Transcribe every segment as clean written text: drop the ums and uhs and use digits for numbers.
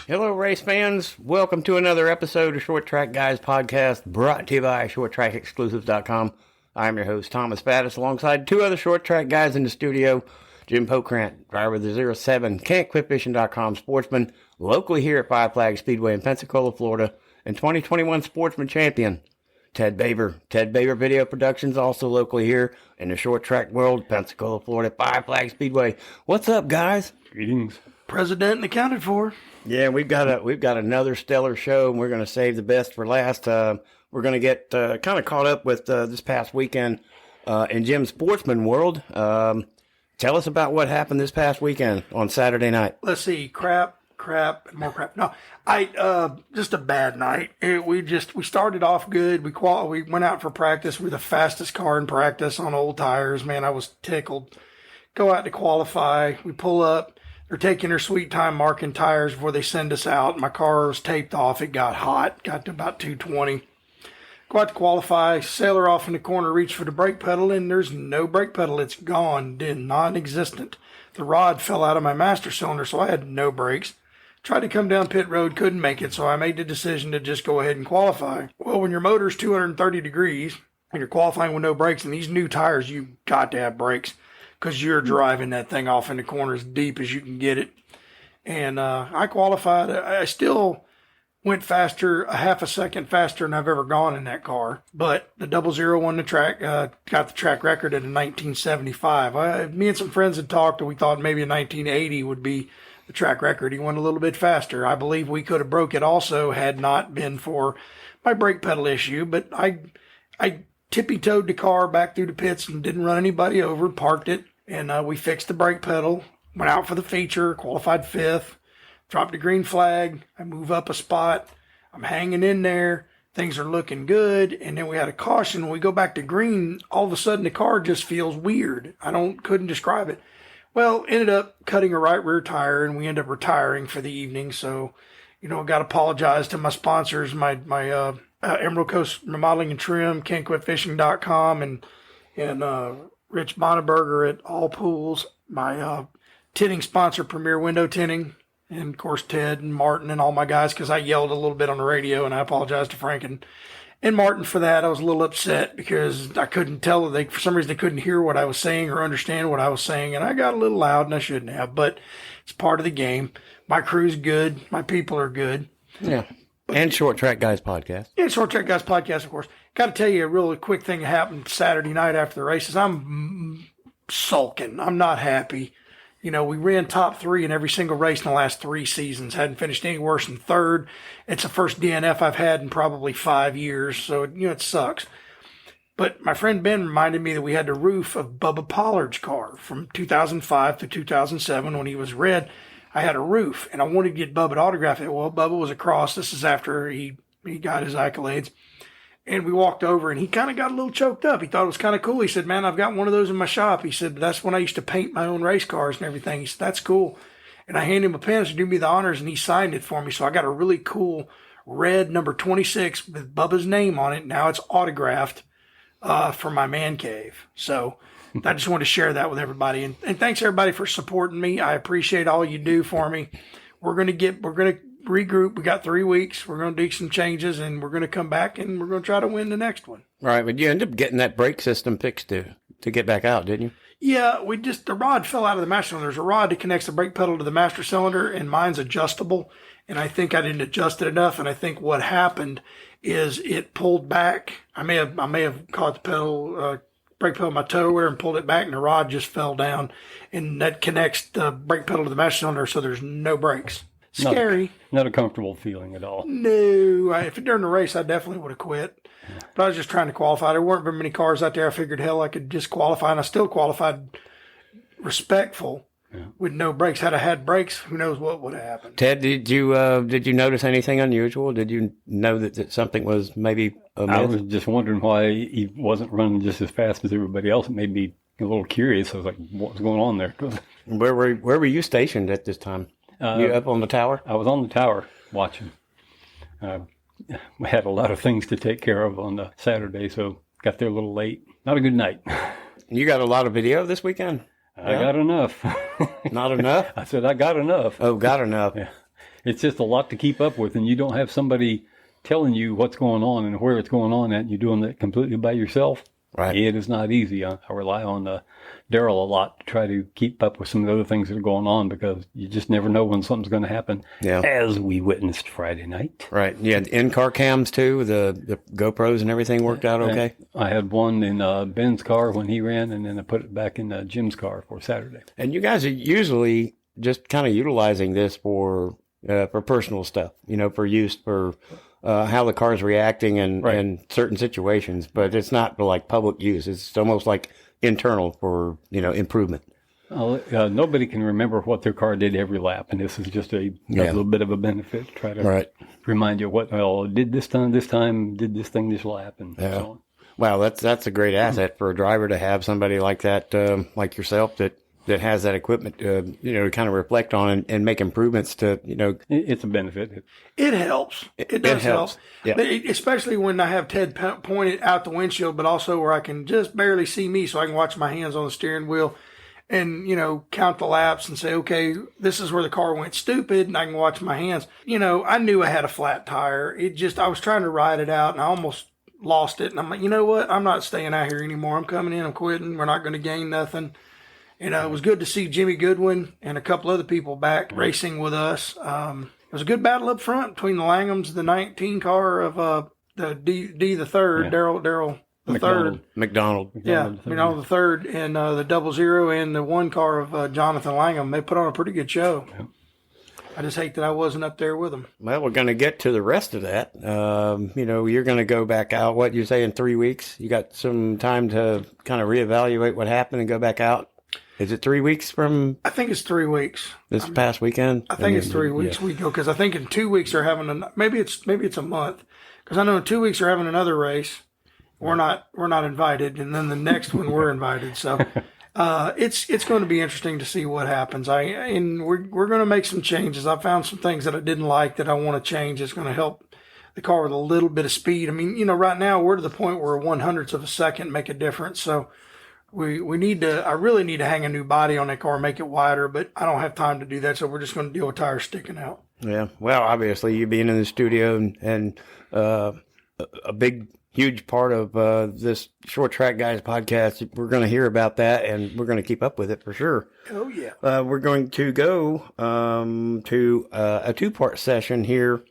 Hello, race fans. Welcome to another episode of Short Track Guys Podcast, brought to you by ShortTrackExclusives.com. I'm your host, Thomas Faddis, alongside two other short track guys in the studio, Jim Pokrant, driver of the 07, Can'tQuitFishing.com sportsman, locally here at Five Flags Speedway in Pensacola, Florida, and 2021 Sportsman Champion, Ted Baber. Ted Baber Video Productions, also locally here in the short track world, Pensacola, Florida, Five Flags Speedway. What's up, guys? Greetings. President and accounted for. Yeah, we've got another stellar show, and we're going to save the best for last. We're going to get kind of caught up with this past weekend in Jim's sportsman world. Tell us about what happened this past weekend on Saturday night. Let's see, crap, more crap. No, just a bad night. We started off good. We went out for practice. We were the fastest car in practice on old tires. Man, I was tickled. Go out to qualify. We pull up. They're taking their sweet time marking tires before they send us out. My car was taped off. It got hot. Got to about 220. Go out to qualify. Sailor off in the corner. Reach for the brake pedal, and there's no brake pedal. It's gone. Non-existent. The rod fell out of my master cylinder, so I had no brakes. Tried to come down pit road. Couldn't make it, so I made the decision to just go ahead and qualify. Well, when your motor's 230 degrees and you're qualifying with no brakes, and these new tires, you've got to have brakes, because you're driving that thing off in the corner as deep as you can get it. And I qualified. I still went faster, a half a second faster than I've ever gone in that car. But the 00 won the track, got the track record at a 1975. Me and some friends had talked, and we thought maybe a 1980 would be the track record. He went a little bit faster. I believe we could have broke it also had not been for my brake pedal issue. But I tippy-toed the car back through the pits and didn't run anybody over, parked it. And we fixed the brake pedal, went out for the feature, qualified fifth, dropped the green flag. I move up a spot. I'm hanging in there. Things are looking good. And then we had a caution. When we go back to green, all of a sudden the car just feels weird. Couldn't describe it. Well, ended up cutting a right rear tire, and we ended up retiring for the evening. So, I got to apologize to my sponsors, my Emerald Coast Remodeling and Trim, Can'tQuitFishing.com, and Rich Bonneberger at All Pools, my tinning sponsor, Premier Window Tinting, and, of course, Ted and Martin and all my guys, because I yelled a little bit on the radio, and I apologize to Frank and Martin for that. I was a little upset because I couldn't tell. For some reason, they couldn't hear what I was saying or understand what I was saying, and I got a little loud, and I shouldn't have, but it's part of the game. My crew's good. My people are good. Yeah. And Short Track Guys Podcast. Yeah, Short Track Guys Podcast, of course. Got to tell you a really quick thing that happened Saturday night after the races. I'm sulking. I'm not happy. We ran top three in every single race in the last 3 seasons. Hadn't finished any worse than third. It's the first DNF I've had in probably 5 years, so, it sucks. But my friend Ben reminded me that we had the roof of Bubba Pollard's car from 2005 to 2007 when he was red. I had a roof, and I wanted to get Bubba to autograph it. Well, Bubba was across. This is after he got his accolades. And we walked over, and he kind of got a little choked up. He thought it was kind of cool. He said, man, I've got one of those in my shop. He said, but that's when I used to paint my own race cars and everything. He said, that's cool. And I handed him a pen to do me the honors, and he signed it for me. So I got a really cool red number 26 with Bubba's name on it. Now it's autographed for my man cave. So I just wanted to share that with everybody. And thanks, everybody, for supporting me. I appreciate all you do for me. We're going to regroup. We got 3 weeks. We're going to do some changes, and we're going to come back, and we're going to try to win the next one. Right, but you ended up getting that brake system fixed to get back out, didn't you? Yeah, the rod fell out of the master cylinder. There's a rod that connects the brake pedal to the master cylinder, and mine's adjustable, and I think I didn't adjust it enough, and I think what happened is it pulled back. I may have caught the pedal, brake pedal in my toe and pulled it back, and the rod just fell down, and that connects the brake pedal to the master cylinder, so there's no brakes. Scary. Not a comfortable feeling at all. No. If it during the race, I definitely would have quit. Yeah. But I was just trying to qualify. There weren't very many cars out there. I figured, hell, I could just qualify, and I still qualified respectful with no brakes. Had I had brakes, who knows what would have happened. Ted, did you notice anything unusual? Did you know that something was maybe amiss? I was just wondering why he wasn't running just as fast as everybody else. It made me a little curious. I was like, what was going on there? Where were you stationed at this time? You up on the tower? I was on the tower watching. We had a lot of things to take care of on the Saturday, so got there a little late. Not a good night. You got a lot of video this weekend? I got enough. Not enough? I said I got enough. Oh, got enough. Yeah. It's just a lot to keep up with, and you don't have somebody telling you what's going on and where it's going on at, and you're doing that completely by yourself. Right. It is not easy. I rely on Daryl a lot to try to keep up with some of the other things that are going on, because you just never know when something's going to happen, as we witnessed Friday night. Right. You had in-car cams, too? The GoPros and everything worked out okay? I had one in Ben's car when he ran, and then I put it back in Jim's car for Saturday. And you guys are usually just kind of utilizing this for personal stuff, for use for how the car's reacting in certain situations, but it's not for like public use. It's almost like internal for, improvement. Nobody can remember what their car did every lap, and this is just a little bit of a benefit to try to remind you did this time, did this thing this lap, and so on. Wow, that's a great asset for a driver to have somebody like that, like yourself, that has that equipment, to kind of reflect on and make improvements to, It's a benefit. It helps. It does help. Yeah. Especially when I have Ted pointed out the windshield, but also where I can just barely see me, so I can watch my hands on the steering wheel and, count the laps and say, okay, this is where the car went stupid, and I can watch my hands. I knew I had a flat tire. I was trying to ride it out, and I almost lost it. And I'm like, you know what? I'm not staying out here anymore. I'm coming in. I'm quitting. We're not going to gain nothing. It was good to see Jimmy Goodwin and a couple other people back racing with us. It was a good battle up front between the Langhams, the 19 car of the D the third, Daryl the third. McDonald. McDonald the third, and the 00 and the one car of Jonathan Langham. They put on a pretty good show. Yeah. I just hate that I wasn't up there with them. Well, we're going to get to the rest of that. You're going to go back out, what you say, in 3 weeks? You got some time to kind of reevaluate what happened and go back out? Is it 3 weeks from? I think it's 3 weeks. This past weekend? I think it's 3 weeks we go, because I think in 2 weeks they're having maybe it's a month, because I know in 2 weeks they're having another race. We're not invited, and then the next one we're invited. So it's going to be interesting to see what happens. We're going to make some changes. I found some things that I didn't like that I want to change. It's going to help the car with a little bit of speed. I mean, right now we're to the point where 1/100th of a second make a difference. So we need to. I really need to hang a new body on that car, make it wider, but I don't have time to do that. So we're just going to deal with tires sticking out. Yeah. Well, obviously you being in the studio and a big, huge part of this Short Track Guys podcast, we're going to hear about that, and we're going to keep up with it for sure. Oh, yeah. We're going to go to a two-part session here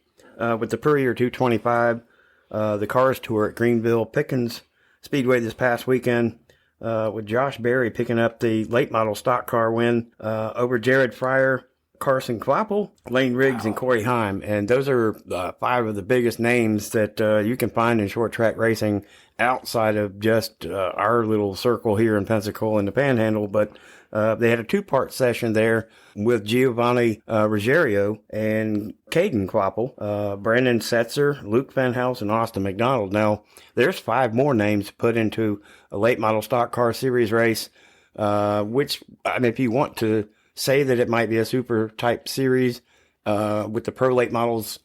with the Purrier 225, the Cars Tour at Greenville Pickens Speedway this past weekend, with Josh Berry picking up the late model stock car win over Jared Fryer, Carson Kvapel, Lane Riggs, and Corey Heim. And those are 5 of the biggest names that you can find in short track racing outside of just our little circle here in Pensacola and the Panhandle. But they had a 2-part session there with Giovanni Ruggiero and Caden Kvapel, Brandon Setzer, Luke Fenhouse, and Austin McDonald. Now, there's 5 more names put into a late model stock car series race, which, I mean, if you want to say that it might be a super type series with the pro late models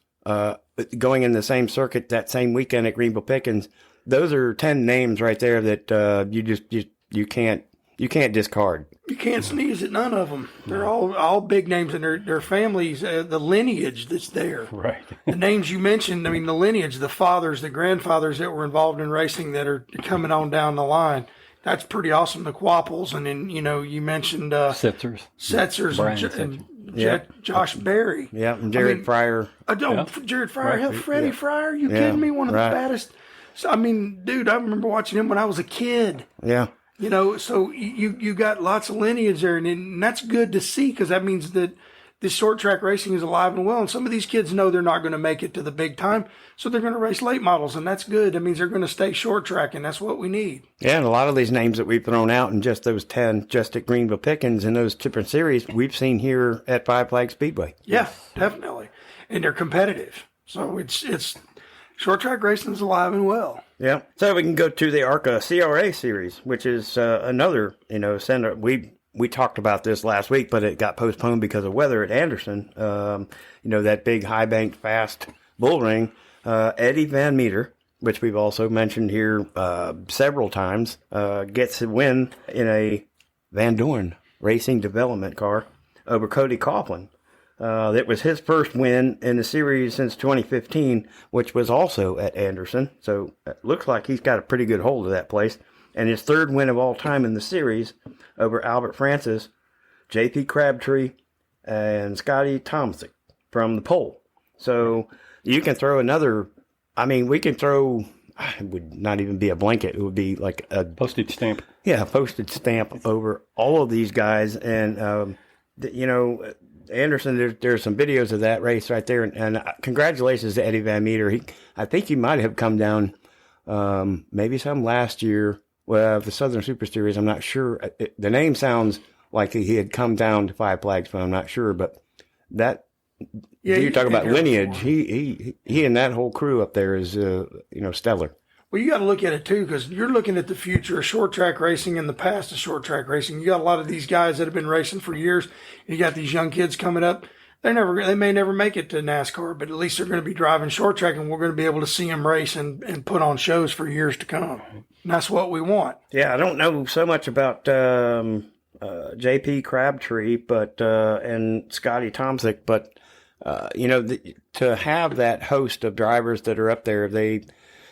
going in the same circuit that same weekend at Greenville Pickens, those are 10 names right there that you can't discard. You can't sneeze at none of them. They're all big names, and their families, the lineage that's there. Right. The names you mentioned, I mean, the lineage, the fathers, the grandfathers that were involved in racing that are coming on down the line. That's pretty awesome. The Quapples, and then, you mentioned Setzers and Josh Berry. Yeah, and Jared Fryer. Jared Fryer. Hell, Freddie Fryer. You kidding me? One of the baddest. So, I mean, dude, I remember watching him when I was a kid. Yeah. So you got lots of lineage there, and that's good to see, because that means that this short track racing is alive and well. And some of these kids know they're not going to make it to the big time, so they're going to race late models, and that's good. That means they're going to stay short track, and that's what we need. Yeah, and a lot of these names that we've thrown out, and just those 10 just at Greenville Pickens and those different series, we've seen here at Five Flag Speedway. Yeah, definitely. And they're competitive. So it's short track racing is alive and well. Yeah. So we can go to the ARCA CRA series, which is another, center. We talked about this last week, but it got postponed because of weather at Anderson. That big high banked fast bull ring. Eddie Van Meter, which we've also mentioned here several times, gets a win in a Van Dorn Racing Development car over Cody Coughlin. It was his first win in the series since 2015, which was also at Anderson. So it looks like he's got a pretty good hold of that place. And his third win of all time in the series over Albert Francis, J.P. Crabtree, and Scotty Tomczyk from the pole. So you can throw another, I mean, we can throw, it would not even be a blanket. It would be like a postage stamp. Yeah, a postage stamp over all of these guys. And, you know, Anderson, there's some videos of that race right there. And congratulations to Eddie Van Meter. I think he might have come down maybe some last year. Well, the Southern Super Series, I'm not sure. The name sounds like he had come down to Five Flags, but I'm not sure. But that, you talk about lineage. He and that whole crew up there is, stellar. Well, you got to look at it too, because you're looking at the future of short track racing and the past of short track racing. You got a lot of these guys that have been racing for years, and you got these young kids coming up. They may never make it to NASCAR, but at least they're going to be driving short track, and we're going to be able to see them race and put on shows for years to come. And that's what we want. Yeah, I don't know so much about J.P. Crabtree, and Scotty Tomczyk, but to have that host of drivers that are up there,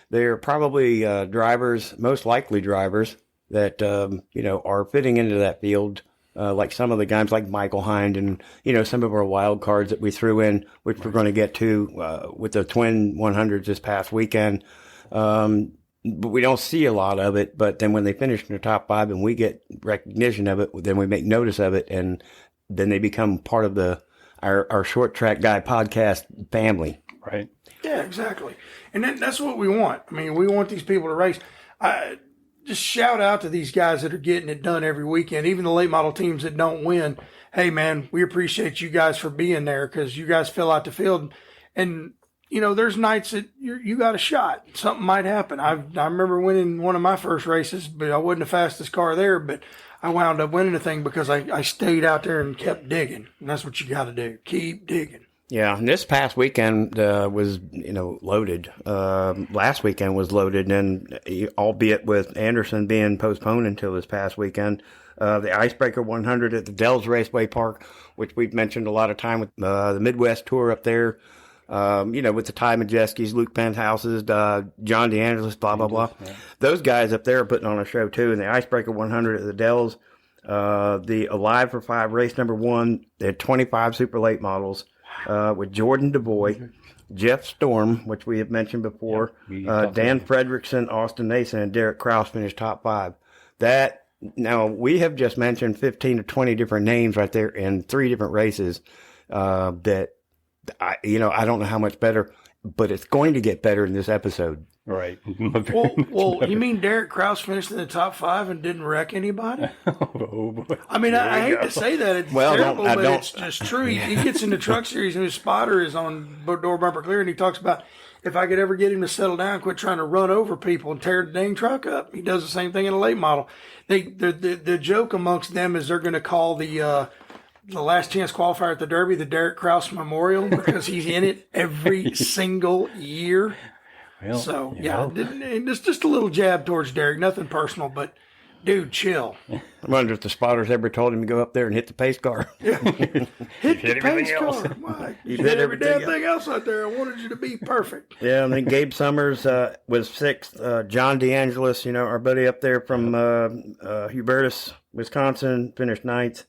they're probably drivers, most likely drivers that are fitting into that field. Like some of the guys like Michael Hind and, some of our wild cards that we threw in, which we're going to get to with the Twin 100s this past weekend. But we don't see a lot of it. But then when they finish in the top 5 and we get recognition of it, then we make notice of it. And then they become part of our Short Track Guy podcast family. Right. Yeah, exactly. And that's what we want. I mean, we want these people to race. Just shout out to these guys that are getting it done every weekend, even the late model teams that don't win. Hey, man, we appreciate you guys for being there because you guys fill out the field. And, there's nights that you got a shot. Something might happen. I remember winning one of my first races, but I wasn't the fastest car there, but I wound up winning the thing because I stayed out there and kept digging. And that's what you got to do. Keep digging. Yeah, and this past weekend was, loaded. Last weekend was loaded, and albeit with Anderson being postponed until this past weekend, the Icebreaker 100 at the Dells Raceway Park, which we've mentioned a lot of time with the Midwest Tour up there, with the Ty Majeskis, Luke Penthouses, John DeAngelis, blah, blah, blah. Yeah. Those guys up there are putting on a show, too, and the Icebreaker 100 at the Dells, the Alive for 5 race number 1, they had 25 super late models. With Jordan DeBoy, Jeff Storm, which we have mentioned before, Dan Fredrickson, Austin Nason, and Derek Kraus finished top 5. Now, we have just mentioned 15 to 20 different names right there in 3 different races that, I don't know how much better, but it's going to get better in this episode. Right. Well, you mean Derek Kraus finished in the top 5 and didn't wreck anybody? Oh, boy. I mean, I hate to say that. It's terrible, but it's just true. He gets in the truck series and his spotter is on door bumper clear, and he talks about, if I could ever get him to settle down, quit trying to run over people and tear the dang truck up. He does the same thing in a late model. The joke amongst them is they're going to call the last chance qualifier at the Derby the Derek Kraus Memorial because he's in it every single year. Well, so, it's just a little jab towards Derek. Nothing personal, but, dude, chill. I wonder if the spotters ever told him to go up there and hit the pace car. Yeah. hit the pace car. Why? You hit every damn thing else out there. I wanted you to be perfect. Yeah, and then Gabe Summers was 6th. John DeAngelis, our buddy up there from Hubertus, Wisconsin, finished 9th.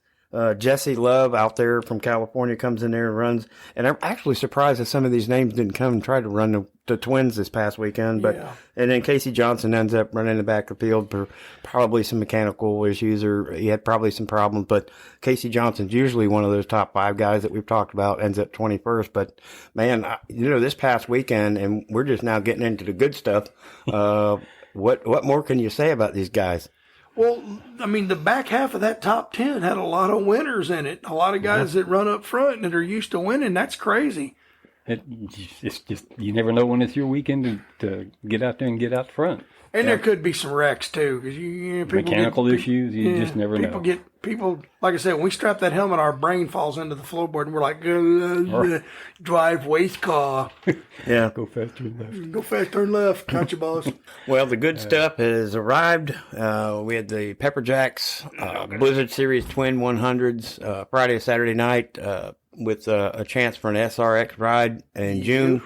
Jesse Love out there from California comes in there and runs. And I'm actually surprised that some of these names didn't come and try to run the Twins this past weekend. And then Casey Johnson ends up running the back of the field for probably some mechanical issues, or he had probably some problems. But Casey Johnson's usually one of those top 5 guys that we've talked about, ends up 21st. But, man, this past weekend, and we're just now getting into the good stuff, what more can you say about these guys? Well, I mean, the back half of that top 10 had a lot of winners in it. A lot of guys that run up front and are used to winning. That's crazy. It's just, you never know when it's your weekend to get out there and get out front. And there could be some wrecks, too. Because people mechanical issues, you just never know. People, like I said, when we strap that helmet, our brain falls into the floorboard, and we're like, drive waste car. Yeah. Go faster and left. Go faster and left. Got you, boss. Well, the good stuff has arrived. We had the Pepper Jacks Blizzard Series Twin 100s Friday, Saturday night. with a chance for an SRX ride in June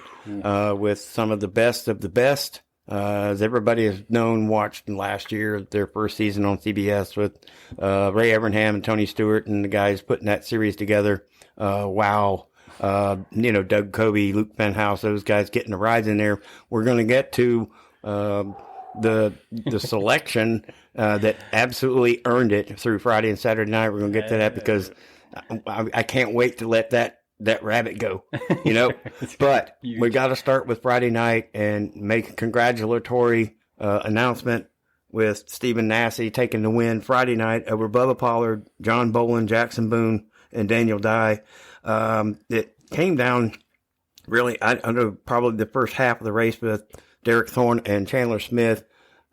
with some of the best of the best. As everybody has known, watched last year, their first season on CBS with Ray Evernham and Tony Stewart and the guys putting that series together. Wow. Doug Kobe, Luke Fenhouse, those guys getting the rides in there. We're going to get to the selection that absolutely earned it through Friday and Saturday night. We're going to get to that because I can't wait to let that rabbit go, But we got to start with Friday night and make a congratulatory announcement with Stephen Nasse taking the win Friday night over Bubba Pollard, John Boland, Jackson Boone, and Daniel Dye. It came down really, I know, probably the first half of the race with Derek Thorne and Chandler Smith.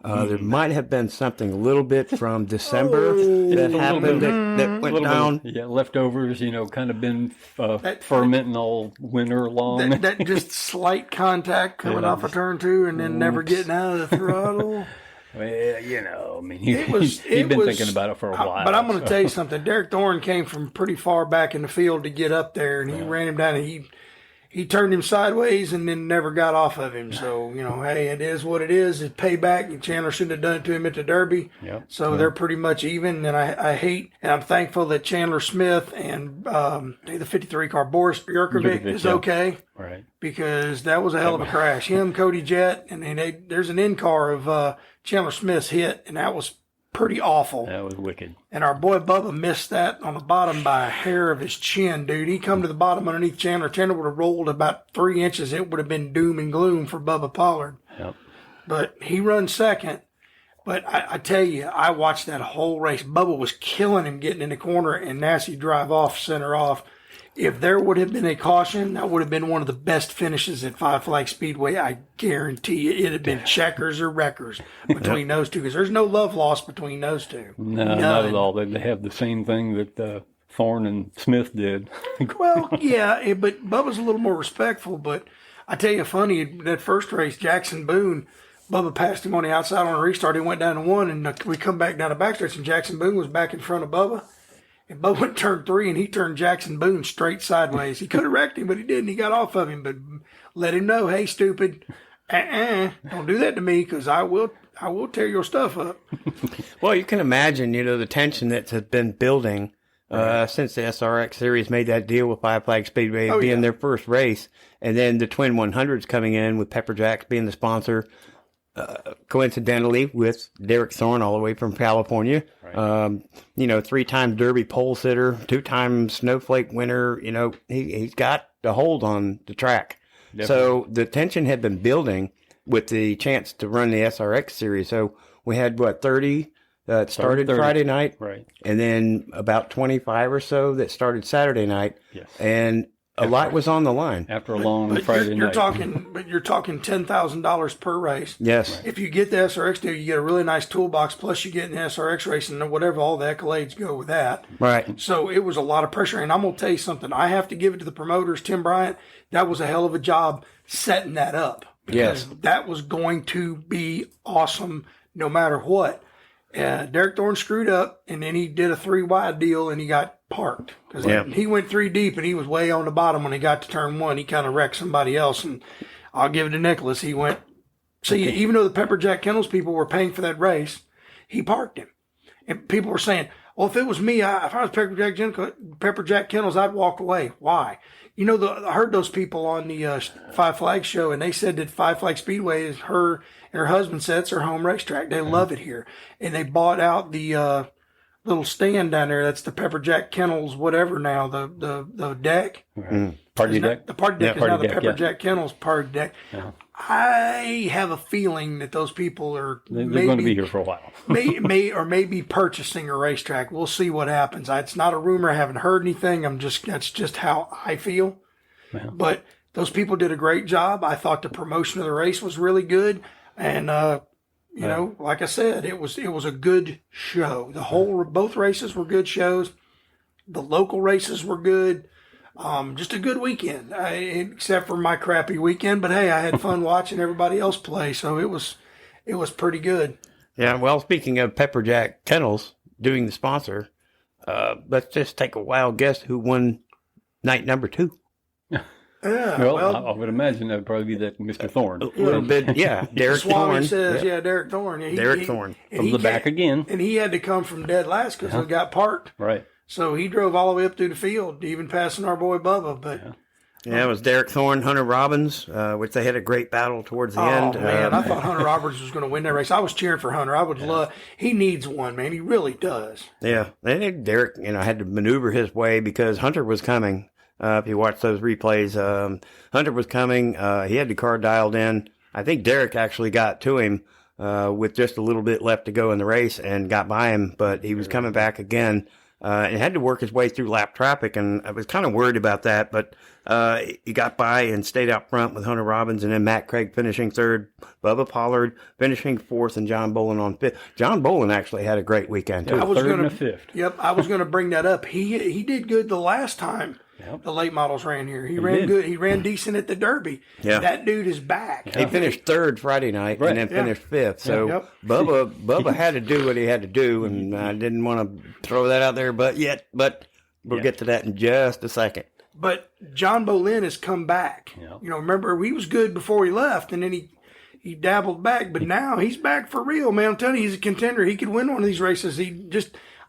There might have been something a little bit from December that happened that went down. Leftovers, kind of been fermenting all winter long. That just slight contact coming off of turn 2 and then never getting out of the throttle. Well, he'd been thinking about it for a while. But I'm going to tell you something. Derek Thorne came from pretty far back in the field to get up there, and he ran him down, and he turned him sideways and then never got off of him. So, hey, it is what it is. It's payback. Chandler shouldn't have done it to him at the Derby. Yep. So they're pretty much even. And I hate, and I'm thankful that Chandler Smith and the 53 car Boris Yurkovic is okay. Right. Because that was a hell of a crash. Him, Cody Jett, and there's an in-car of Chandler Smith's hit, and that was pretty awful. That was wicked. And our boy Bubba missed that on the bottom by a hair of his chin, dude. He come to the bottom underneath Chandler. Chandler would have rolled about 3 inches. It would have been doom and gloom for Bubba Pollard. Yep. But he runs second. But I tell you, I watched that whole race. Bubba was killing him getting in the corner and Nasse drive off, center off. If there would have been a caution, that would have been one of the best finishes at Five Flag Speedway. I guarantee you it'd have been checkers or wreckers between those two, because there's no love lost between those two. No, not at all. They have the same thing that Thorne and Smith did. Well, yeah, but Bubba's a little more respectful. But I tell you, funny, that first race, Jackson Boone, Bubba passed him on the outside on a restart. He went down to 1, and we come back down the backstretch, and Jackson Boone was back in front of Bubba. And Bubba went turn 3, and he turned Jackson Boone straight sideways. He could have wrecked him, but he didn't. He got off of him, but let him know, hey, stupid, don't do that to me, because I will tear your stuff up. Well, you can imagine, the tension that has been building since the SRX series made that deal with Five Flag Speedway being their first race, and then the Twin 100s coming in with Pepper Jacks being the sponsor. Coincidentally, with Derek Thorne all the way from California, right. 3-time Derby pole sitter, 2-time Snowflake winner. He's got a hold on the track. Definitely. So the tension had been building with the chance to run the SRX series. So we had 30 that started 30. Friday night, right, and then about 25 or so that started Saturday night. Yes, and a lot was on the line after a long Friday night. You're talking $10,000 per race. Yes. If you get the SRX deal, you get a really nice toolbox. Plus, you get an SRX race and whatever all the accolades go with that. Right. So it was a lot of pressure. And I'm gonna tell you something. I have to give it to the promoters, Tim Bryant. That was a hell of a job setting that up. Because that was going to be awesome, no matter what. Derek Thorne screwed up, and then he did a 3-wide deal, and he got parked. Because he went 3 deep, and he was way on the bottom when he got to turn 1. He kind of wrecked somebody else, and I'll give it to Nicholas. He went, even though the Pepper Jack Kennels people were paying for that race, he parked him. And people were saying, well, if it was me, if I was Pepper Jack Kennels, I'd walk away. Why? I heard those people on the Five Flag show, and they said that Five Flag Speedway is her and her husband said it's their home racetrack. They love it here. And they bought out the little stand down there. That's the Pepper Jack Kennels, whatever now, the deck. Right. Party deck? The party deck is now the Pepper Jack Kennels party deck. Yeah. I have a feeling that those people are they're going to be here for a while. maybe purchasing a racetrack. We'll see what happens. It's not a rumor. I haven't heard anything. That's just how I feel. Yeah. But those people did a great job. I thought the promotion of the race was really good. And, like I said, it was a good show. Both races were good shows. The local races were good. Just a good weekend, except for my crappy weekend. But hey, I had fun watching everybody else play, so it was pretty good. Yeah. Well, speaking of Pepper Jack Kennels doing the sponsor, let's just take a wild guess who won night number 2. Yeah, well, I would imagine that would probably be that Mr. Thorne. A little bit, yeah. Derek Thorne. Says, Derek Thorne. Yeah, Derek Thorne. From the back again. And he had to come from dead last because it got parked. Right. So he drove all the way up through the field, even passing our boy Bubba. But yeah, it was Derek Thorne, Hunter Robbins, which they had a great battle towards the end. Oh, man, I thought Hunter Roberts was going to win that race. I was cheering for Hunter. I would love – he needs one, man. He really does. Yeah. And Derek, had to maneuver his way because Hunter was coming. If you watch those replays, Hunter was coming. He had the car dialed in. I think Derek actually got to him with just a little bit left to go in the race and got by him, but he was coming back again and had to work his way through lap traffic, and I was kind of worried about that, but he got by and stayed out front with Hunter Robbins, and then Matt Craig finishing 3rd, Bubba Pollard finishing 4th, and John Bolin on 5th. John Bolin actually had a great weekend, too. I was 3rd and 5th. Yep, I was going to bring that up. He did good the last time. Yep. The late models ran here. He ran good. He ran decent at the Derby. Yeah. That dude is back. Yeah. He finished 3rd Friday night and then finished 5th. So Bubba had to do what he had to do, and I didn't want to throw that out there, but we'll get to that in just a second. But John Bolin has come back. Yep. Remember, he was good before he left, and then he dabbled back, but now he's back for real, man. I'm telling you, he's a contender. He could win one of these races.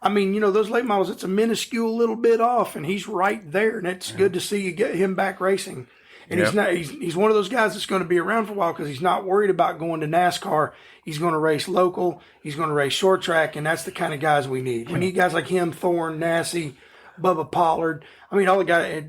Those late models, it's a minuscule little bit off, and he's right there, and it's good to see you get him back racing. And he's one of those guys that's going to be around for a while because he's not worried about going to NASCAR. He's going to race local. He's going to race short track, and that's the kind of guys we need. We need guys like him, Thorne, Nassy, Bubba Pollard. All the guys,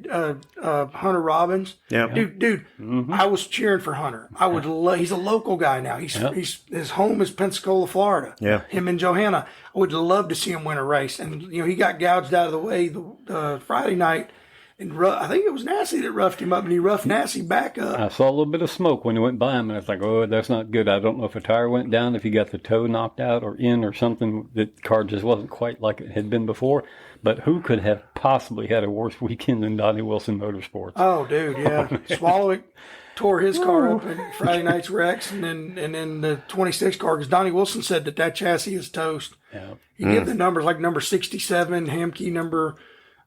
Hunter Robbins. Yeah. Dude, I was cheering for Hunter. I would he's a local guy now. His home is Pensacola, Florida. Yeah. Him and Johanna. I would love to see him win a race. And, he got gouged out of the way the Friday night. And I think it was Nassy that roughed him up, and he roughed Nassy back up. I saw a little bit of smoke when he went by him, and I was like, oh, that's not good. I don't know if a tire went down, if he got the toe knocked out or in or something. The car just wasn't quite like it had been before. But who could have possibly had a worse weekend than Donnie Wilson Motorsports? Oh, dude, yeah. Swallowick tore his car up in Friday night's wrecks, and then the 26 car, because Donnie Wilson said that chassis is toast. Yeah. He gave the numbers like number 67, Hamke number,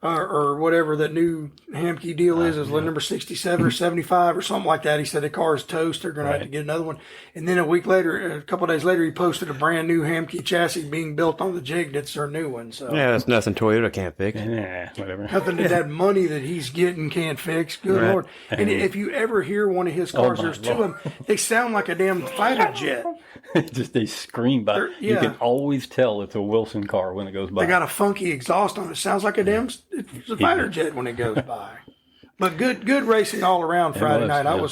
or whatever that new Hamke deal is number 67 or 75 or something like that. He said the car is toast. They're going to have to get another one. And then a couple of days later, he posted a brand new Hamke chassis being built on the jig. That's their new one. So yeah, that's nothing Toyota can't fix. Yeah, whatever. Nothing that money that he's getting can't fix. Good Lord. And if you ever hear one of his cars, there's two of them. They sound like a damn fighter jet. Just they scream by. You can always tell it's a Wilson car when it goes by. They got a funky exhaust on it. Sounds like a damn it's a fighter jet when it goes by. But good racing all around Friday night. Yeah.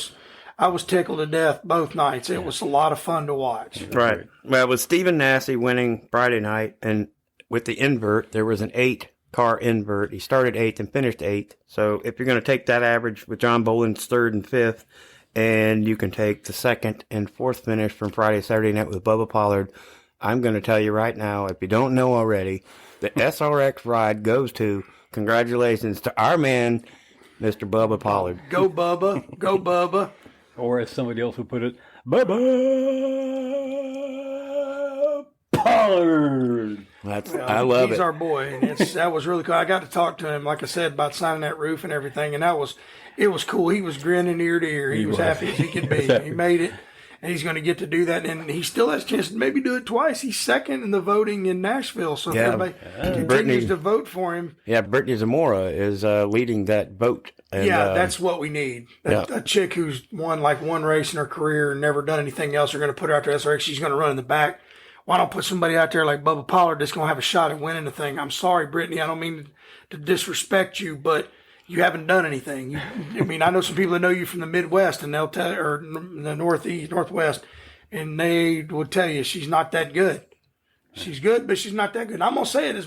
I was tickled to death both nights. It was a lot of fun to watch. Right. Well, with Stephen Nassy winning Friday night, and with the invert, there was an 8-car invert. He started 8th and finished 8th. So if you're going to take that average with John Bolin's 3rd and 5th, and you can take the 2nd and 4th finish from Friday, Saturday night with Bubba Pollard, I'm going to tell you right now, if you don't know already, the SRX ride goes to, congratulations to our man, Mr. Bubba Pollard. Go Bubba. Go Bubba. Or as somebody else would put it, Bubba Pollard. I love it. He's our boy, and that was really cool. I got to talk to him, like I said, about signing that roof and everything, and it was cool. He was grinning ear to ear. He was happy as he could be. He made it, and he's going to get to do that, and he still has a chance to maybe do it twice. He's 2nd in the voting in Nashville, so if everybody continues to vote for him. Yeah, Brittany Zamora is leading that vote. And, that's what we need. A chick who's won like one race in her career and never done anything else, are going to put her out there. SRX. She's going to run in the back. Why don't put somebody out there like Bubba Pollard that's going to have a shot at winning the thing? I'm sorry, Brittany. I don't mean to disrespect you, but you haven't done anything. I know some people that know you from the Midwest, and they'll tell, or the Northwest, and they will tell you she's not that good. She's good, but she's not that good. I'm gonna say it. This is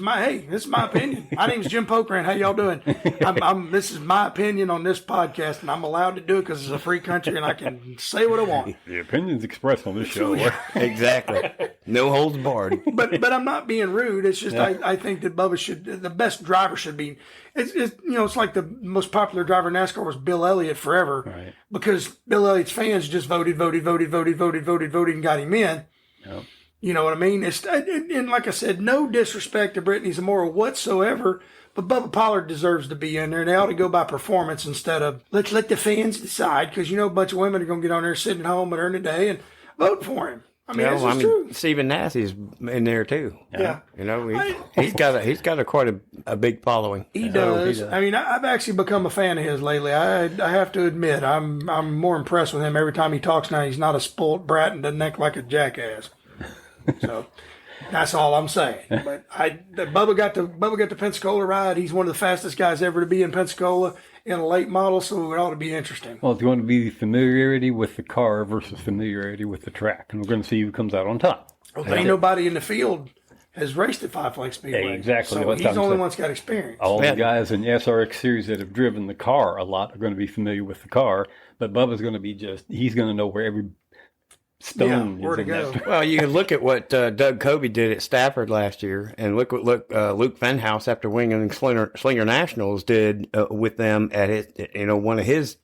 my opinion. My name's Jim Pokrant. How y'all doing? This is my opinion on this podcast, and I'm allowed to do it because it's a free country, and I can say what I want. The opinions expressed on this show. Exactly. No holds barred. But I'm not being rude. It's just I think that Bubba the best driver should be. It's like the most popular driver in NASCAR was Bill Elliott forever, right? Because Bill Elliott's fans just voted, and got him in. Yep. You know what I mean? And like I said, no disrespect to Brittany Zamora whatsoever, but Bubba Pollard deserves to be in there. And they ought to go by performance instead of let's let the fans decide, because you know a bunch of women are going to get on there sitting at home at during the day and vote for him. I mean, that's just true. Stephen Nassie's in there too. Yeah. You know, he's got quite a big following. He does. I mean, I've actually become a fan of his lately. I have to admit, I'm more impressed with him every time he talks now. He's not a spoilt brat and doesn't act like a jackass. So that's all I'm saying. But Bubba got the Pensacola ride. He's one of the fastest guys ever to be in Pensacola in a late model, so it ought to be interesting. Well, it's going to be familiarity with the car versus familiarity with the track, and we're going to see who comes out on top. Well, ain't nobody in the field has raced at Five Flags Speedway. Yeah, exactly. So he's the only one that's got experience. All the guys in the SRX series that have driven the car a lot are going to be familiar with the car, but Bubba's going to be he's going to know where every stone where to go. Well, you can look at what Doug Kobe did at Stafford last year, and look what Luke Fenhouse, after winning Slinger Nationals, did with them at one of his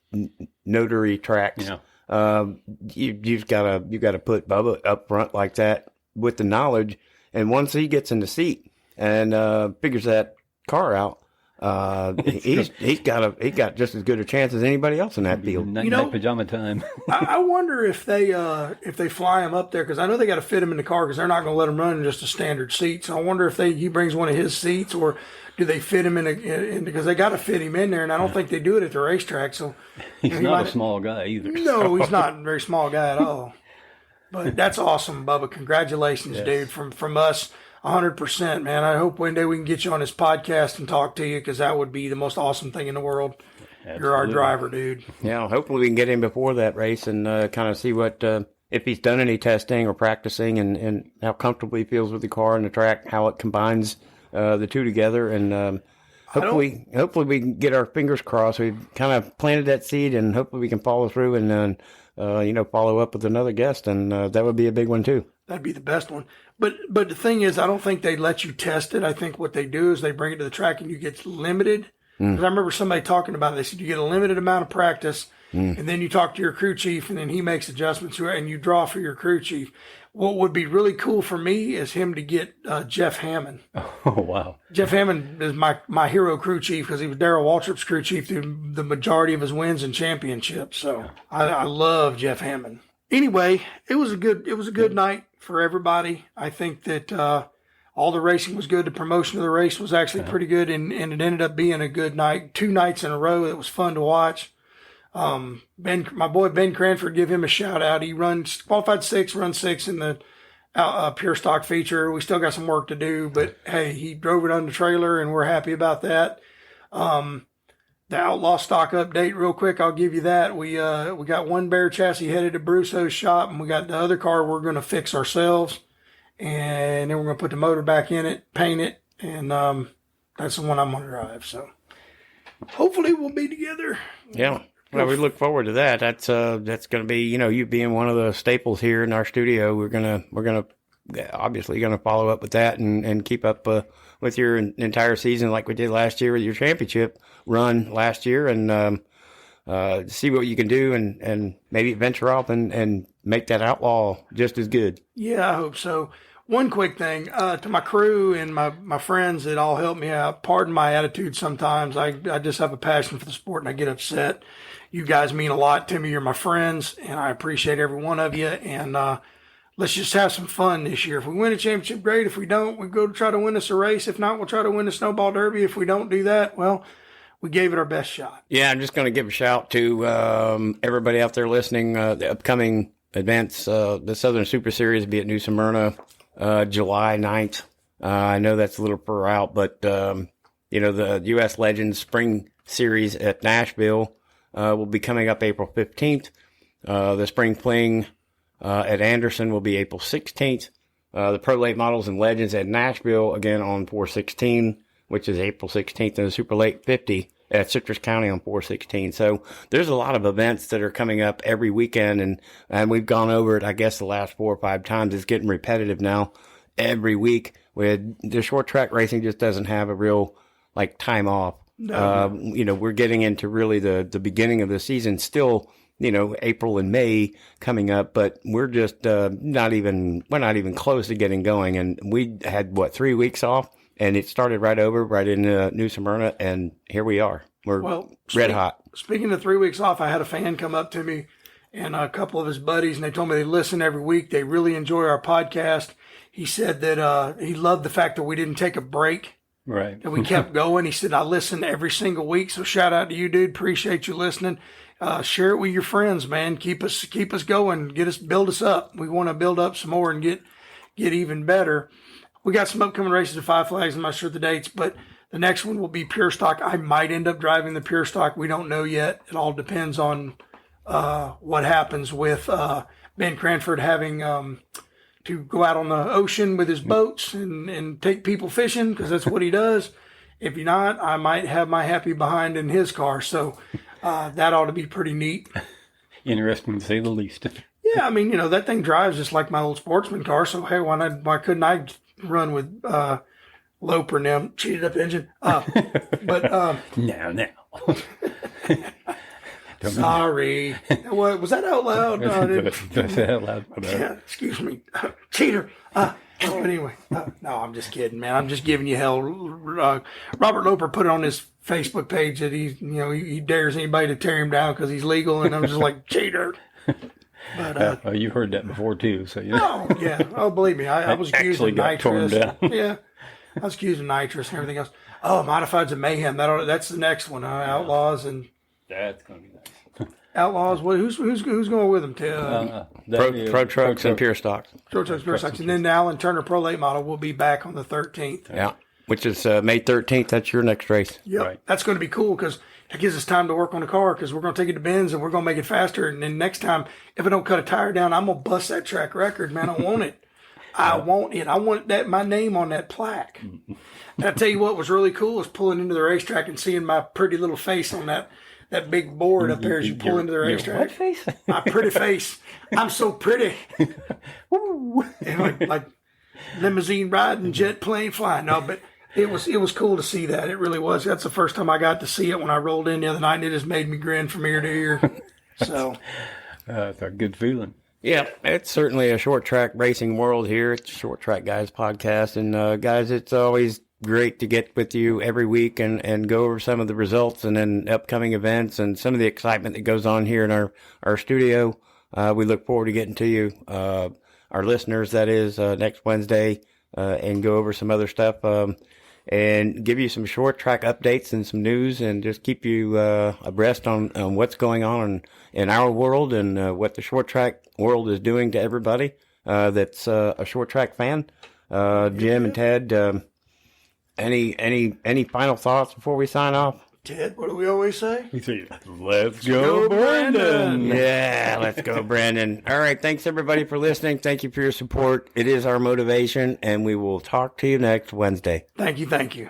notary tracks. Yeah. You've got to put Bubba up front like that with the knowledge, and once he gets in the seat and figures that car out, he's got just as good a chance as anybody else in that field. Night pajama time. I wonder if they fly him up there, because I know they got to fit him in the car, because they're not going to let him run in just a standard seat. So I wonder if he brings one of his seats, or do they fit him in because they got to fit him in there, and I don't think they do it at the racetrack. So he's not a small guy either. No, he's not a very small guy at all. But that's awesome, Bubba. Congratulations, dude, from us. 100%, man. I hope one day we can get you on this podcast and talk to you, because that would be the most awesome thing in the world. Absolutely. You're our driver, dude. Yeah, hopefully we can get him before that race and kind of see what if he's done any testing or practicing, and how comfortable he feels with the car and the track, how it combines the two together. And hopefully we can get our fingers crossed. We've kind of planted that seed, and hopefully we can follow through and then follow up with another guest, and that would be a big one too. That'd be the best one. But the thing is, I don't think they let you test it. I think what they do is they bring it to the track and you get limited. Because I remember somebody talking about it. They said you get a limited amount of practice, and then you talk to your crew chief, and then he makes adjustments, and you draw for your crew chief. What would be really cool for me is him to get Jeff Hammond. Oh, wow. Jeff Hammond is my hero crew chief, because he was Darrell Waltrip's crew chief through the majority of his wins and championships. So I love Jeff Hammond. Anyway, it was a good night for everybody. I think that all the racing was good. The promotion of the race was actually pretty good, and it ended up being a good night. 2 nights in a row. It was fun to watch. My boy Ben Cranford, give him a shout out. He qualified 6th, run 6th in the pure stock feature. We still got some work to do, but hey, he drove it on the trailer, and we're happy about that. The Outlaw stock update real quick, I'll give you that. We got one bare chassis headed to Brusso's shop, and we got the other car we're going to fix ourselves, and then we're going to put the motor back in it, paint it, and that's the one I'm going to drive. So hopefully we'll be together. Yeah. Well, we look forward to that. That's going to be, you being one of the staples here in our studio. We're gonna obviously going to follow up with that and keep up with your entire season like we did last year with your championship run last year, and see what you can do, and maybe venture off and make that Outlaw just as good. Yeah, I hope so. One quick thing to my crew and my friends that all help me out. Pardon my attitude sometimes. I just have a passion for the sport, and I get upset. You guys mean a lot to me. You're my friends, and I appreciate every one of you. And let's just have some fun this year. If we win a championship, great. If we don't, we go to try to win us a race. If not, we'll try to win a snowball derby. If we don't do that, well, we gave it our best shot. Yeah, I'm just going to give a shout to everybody out there listening. The upcoming events, the Southern Super Series will be at New Smyrna, July 9th. I know that's a little far out, but, the U.S. Legends Spring Series at Nashville will be coming up April 15th. The Spring Fling at Anderson will be April 16th. The Pro Late Models and Legends at Nashville, again, on 4/16, which is April 16th, and the Super Late 50 at Citrus County on 4/16. So there's a lot of events that are coming up every weekend, and we've gone over it, I guess, the last 4 or 5 times. It's getting repetitive now every week. The short track racing just doesn't have a real, time off. No. We're getting into really the beginning of the season still April and May coming up, but we're just we're not even close to getting going. And we had 3 weeks off, and it started right in New Smyrna, and here we are. We're red hot. Speaking of 3 weeks off, I had a fan come up to me and a couple of his buddies, and they told me they listen every week. They really enjoy our podcast. He said that he loved the fact that we didn't take a break. Right. And we kept going. He said, I listen every single week. So shout out to you, dude. Appreciate you listening. Share it with your friends, man. Keep us going. Build us up. We want to build up some more and get even better. We got some upcoming races at Five Flags. I'm not sure the dates, but the next one will be Pure Stock. I might end up driving the Pure Stock. We don't know yet. It all depends on what happens with Ben Cranford having to go out on the ocean with his boats and take people fishing, because that's what he does. If you're not, I might have my happy behind in his car. So that ought to be pretty neat. Interesting to say the least. Yeah, I mean, that thing drives just like my old Sportsman car. So, hey, why couldn't I run with Loper and them cheated up engine? Now. Sorry. Was that out loud? No, I didn't. Did I say out loud? Yeah, excuse me. Cheater. Anyway. No, I'm just kidding, man. I'm just giving you hell. Robert Loper put it on his Facebook page that he dares anybody to tear him down because he's legal, and I'm just like, cheater. But you heard that before too, so Oh yeah. Oh, believe me, I was accused of nitrous. Yeah, I was accused of nitrous and everything else. Oh, Modifieds of Mayhem. That's the next one. Outlaws and that's gonna be nice. Outlaws. Who's going with them? Pro Trucks and Pure Stocks. Pro Trucks, Pure Stocks, and then the Alan Turner Pro Late Model will be back on the 13th. Yeah, which is May 13th. That's your next race. Yep, right. That's going to be cool because it gives us time to work on the car, because we're going to take it to Ben's and we're going to make it faster. And then next time, if I don't cut a tire down, I'm going to bust that track record, man. I want it. I want it. I want my name on that plaque. And I tell you what was really cool was pulling into the racetrack and seeing my pretty little face on that big board up there as you pull into the racetrack. What face? My pretty face. I'm so pretty. And like limousine riding, jet plane flying. No, but it was cool to see that. It really was. That's the first time I got to see it when I rolled in the other night, and it just made me grin from ear to ear. So it's a good feeling. Yeah, it's certainly a short track racing world here. It's Short Track Guys podcast. And guys, it's always great to get with you every week and go over some of the results and then upcoming events and some of the excitement that goes on here in our studio. We look forward to getting to you, our listeners, that is, next Wednesday, and go over some other stuff, and give you some short track updates and some news, and just keep you abreast on what's going on in our world and what the short track world is doing to everybody that's a short track fan. Jim and Ted, any final thoughts before we sign off? Ted, what do we always say? We say, let's go, Brandon. Yeah, let's go, Brandon. All right, thanks everybody for listening. Thank you for your support. It is our motivation, and we will talk to you next Wednesday. Thank you.